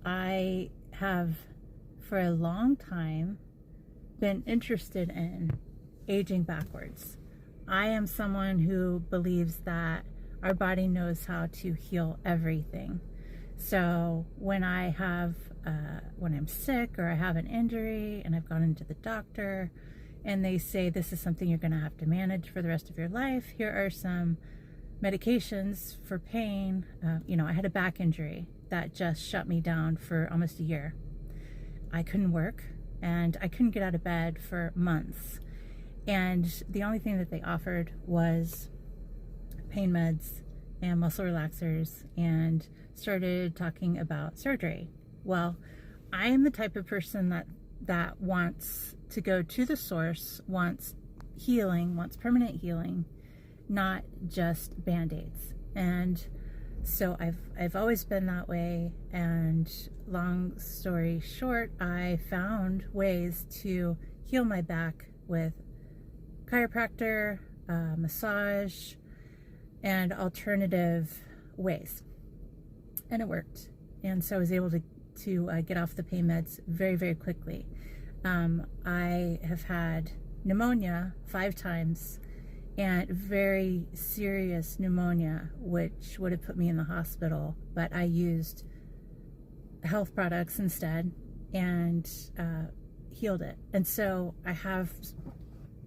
I have for a long time been interested in aging backwards. I am someone who believes that our body knows how to heal everything. So when when I'm sick or I have an injury and I've gone into the doctor and they say this is something you're going to have to manage for the rest of your life, here are some medications for pain. I had a back injury that just shut me down for almost a year. I couldn't work and I couldn't get out of bed for months. And the only thing that they offered was pain meds and muscle relaxers, and started talking about surgery. Well, I am the type of person that wants to go to the source, wants healing, wants permanent healing, not just band-aids. And so I've always been that way. And long story short, I found ways to heal my back with chiropractor, massage, and alternative ways, and it worked. And so I was able to get off the pain meds very, very quickly. I have had pneumonia 5 times, and very serious pneumonia, which would have put me in the hospital, but I used health products instead and healed it. And so I have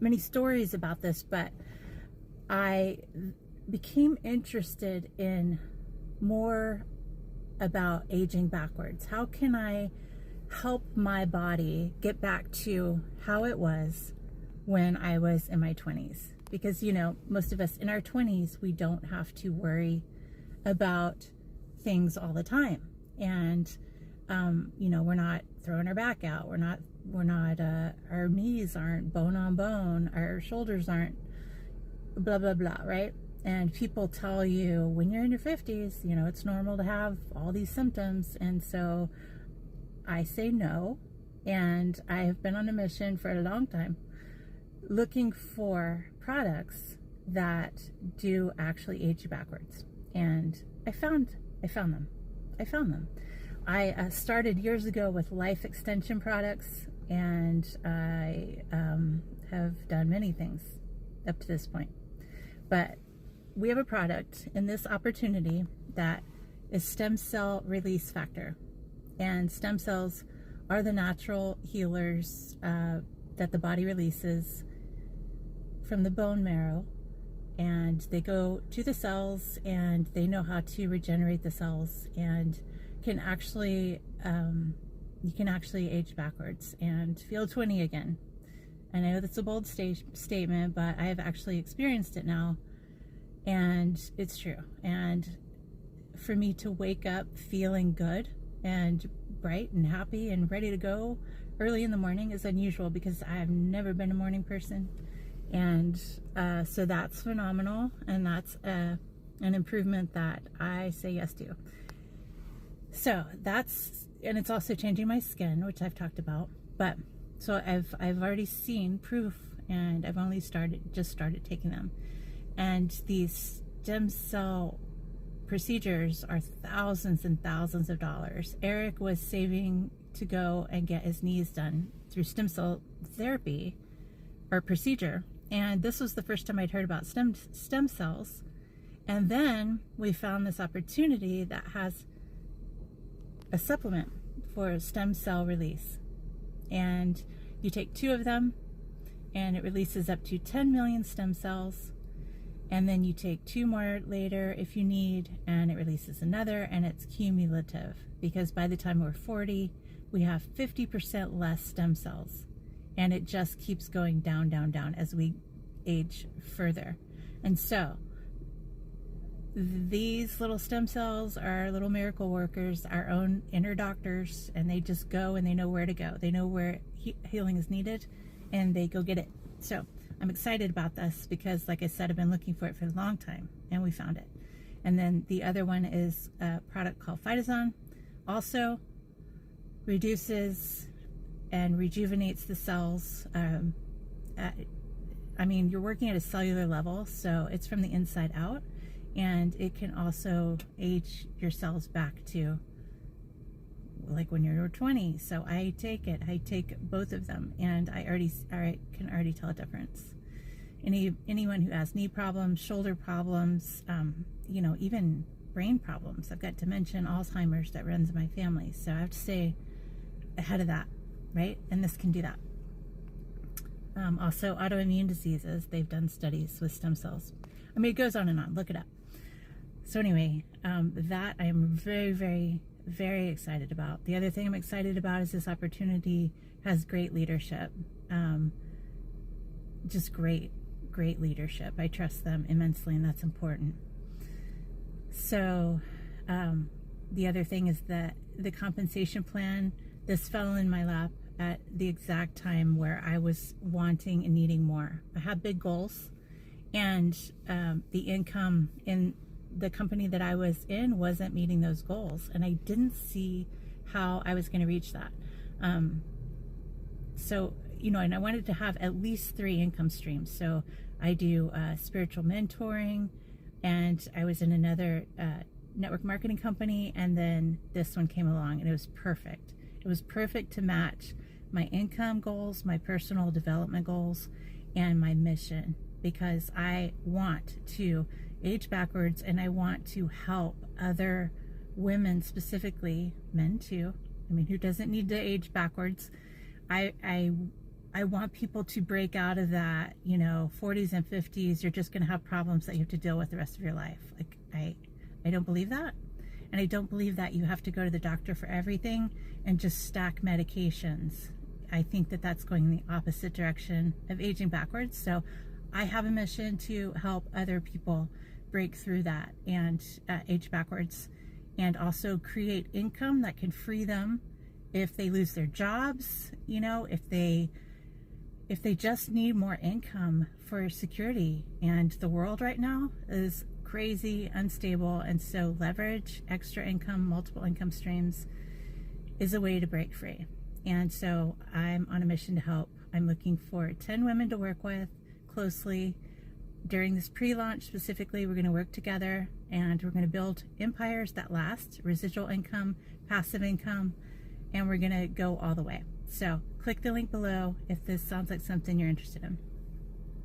many stories about this, but I became interested in more about aging backwards. How can I help my body get back to how it was when I was in my 20s? Because, most of us in our 20s, we don't have to worry about things all the time. And, we're not throwing our back out. We're not, our knees aren't bone on bone. Our shoulders aren't blah, blah, blah, right? And people tell you when you're in your 50s, it's normal to have all these symptoms. And so I say no. And I have been on a mission for a long time looking for products that do actually age you backwards. And I found them. I started years ago with life extension products, and I have done many things up to this point. But we have a product in this opportunity that is stem cell release factor. And stem cells are the natural healers that the body releases from the bone marrow. And they go to the cells, and they know how to regenerate the cells, and can actually, you can actually age backwards and feel 20 again. And I know that's a bold statement, but I have actually experienced it now. And it's true. And for me to wake up feeling good and bright and happy and ready to go early in the morning is unusual, because I have never been a morning person. And so that's phenomenal. And that's an improvement that I say yes to. So and it's also changing my skin, which I've talked about. But so I've already seen proof, and I've only just started taking them. And these stem cell procedures are thousands and thousands of dollars. Eric was saving to go and get his knees done through stem cell therapy or procedure. And this was the first time I'd heard about stem cells. And then we found this opportunity that has a supplement for stem cell release. And you take 2 of them, and it releases up to 10 million stem cells. And then you take 2 more later if you need, and it releases another, and it's cumulative, because by the time we're 40, we have 50% less stem cells. And it just keeps going down, down, down as we age further. And so these little stem cells are little miracle workers, our own inner doctors, and they just go and they know where to go. They know where healing is needed, and they go get it. So I'm excited about this because, like I said, I've been looking for it for a long time, and we found it. And then the other one is a product called Phytozone. Also reduces and rejuvenates the cells. You're working at a cellular level, so it's from the inside out, and it can also age your cells back to like when you're 20. So I take it. I take both of them, and I can already tell a difference. Anyone who has knee problems, shoulder problems, you know, even brain problems. I've got dementia and Alzheimer's that runs in my family. So I have to stay ahead of that, right? And this can do that. Also autoimmune diseases. They've done studies with stem cells. I mean, it goes on and on. Look it up. So anyway, that I am very, very, very excited about. The other thing I'm excited about is this opportunity has great leadership. Just great leadership. I trust them immensely, and that's important. So the other thing is that the compensation plan, this fell in my lap at the exact time where I was wanting and needing more. I had big goals, and the income in the company that I was in wasn't meeting those goals, and I didn't see how I was going to reach that. So, you know, and I wanted to have at least 3 income streams. So I do spiritual mentoring, and I was in another network marketing company, and then this one came along, and it was perfect. It was perfect to match my income goals, my personal development goals, and my mission, because I want to age backwards, and I want to help other women, specifically men too. I mean, who doesn't need to age backwards? I want people to break out of that, you know, 40s and 50s, you're just going to have problems that you have to deal with the rest of your life. Like, I don't believe that. And I don't believe that you have to go to the doctor for everything and just stack medications. I think that that's going in the opposite direction of aging backwards. So I have a mission to help other people break through that and age backwards, and also create income that can free them if they lose their jobs, you know, if they just need more income for security. And the world right now is crazy, unstable, and so leverage, extra income, multiple income streams is a way to break free. And so I'm on a mission to help. I'm looking for 10 women to work with closely. During this pre-launch specifically, we're going to work together, and we're going to build empires that last, residual income, passive income, and we're going to go all the way. So click the link below if this sounds like something you're interested in.